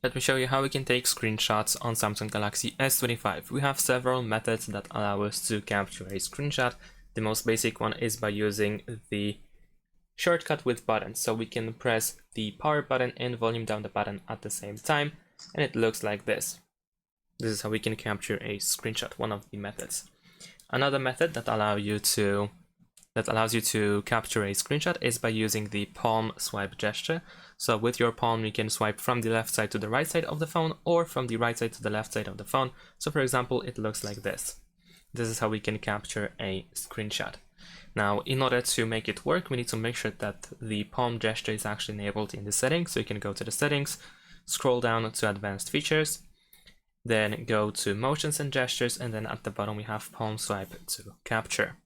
Let me show you how we can take screenshots on Samsung Galaxy S25. We have several methods that allow us to capture a screenshot. The most basic one is by using the shortcut with buttons. So we can press the power button and volume down the button at the same time, and it looks like this. This is how we can capture a screenshot, one of the methods. Another method that allows you to capture a screenshot is by using the palm swipe gesture. So with your palm, you can swipe from the left side to the right side of the phone, or from the right side to the left side of the phone. So for example, it looks like this. This is how we can capture a screenshot. Now, in order to make it work, we need to make sure that the palm gesture is actually enabled in the settings. So you can go to the settings, scroll down to advanced features, then go to motions and gestures, and then at the bottom we have palm swipe to capture.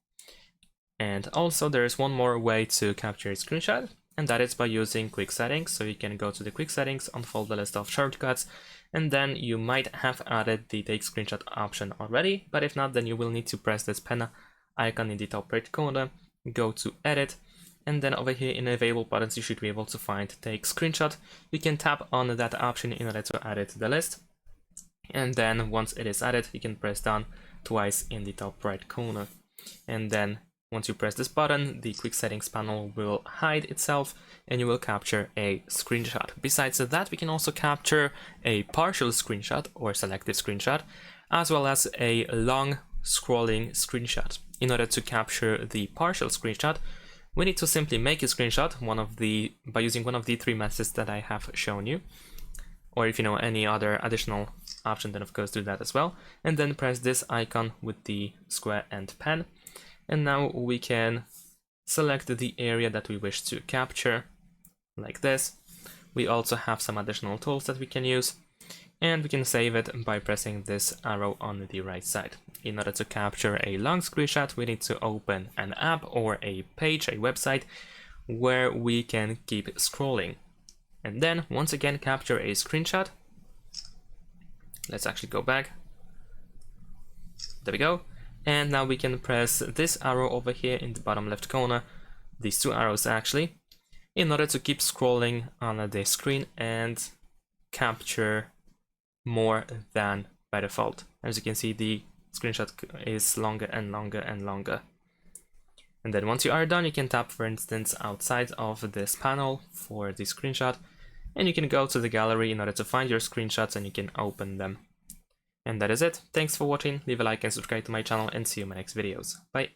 And also there is one more way to capture a screenshot, and that is by using quick settings. So you can go to the quick settings, unfold the list of shortcuts, and then you might have added the take screenshot option already, but if not, then you will need to press this pen icon in the top right corner, go to edit, and then over here in available buttons you should be able to find take screenshot. You can tap on that option in order to add it to the list, and then once it is added, you can press down twice in the top right corner, and then once you press this button, the quick settings panel will hide itself and you will capture a screenshot. Besides that, we can also capture a partial screenshot or selective screenshot, as well as a long scrolling screenshot. In order to capture the partial screenshot, we need to simply make a screenshot by using one of the three methods that I have shown you. Or if you know any other additional option, then of course do that as well. And then press this icon with the square and pen. And now we can select the area that we wish to capture, like this. We also have some additional tools that we can use, and we can save it by pressing this arrow on the right side. In order to capture a long screenshot, we need to open an app or a page, a website, where we can keep scrolling. And then once again capture a screenshot. Let's actually go back. There we go. And now we can press this arrow over here in the bottom left corner, these two arrows actually, in order to keep scrolling on the screen and capture more than by default. As you can see, the screenshot is longer and longer and longer. And then once you are done, you can tap, for instance, outside of this panel for the screenshot, and you can go to the gallery in order to find your screenshots and you can open them. And that is it. Thanks for watching. Leave a like and subscribe to my channel, and see you in my next videos. Bye.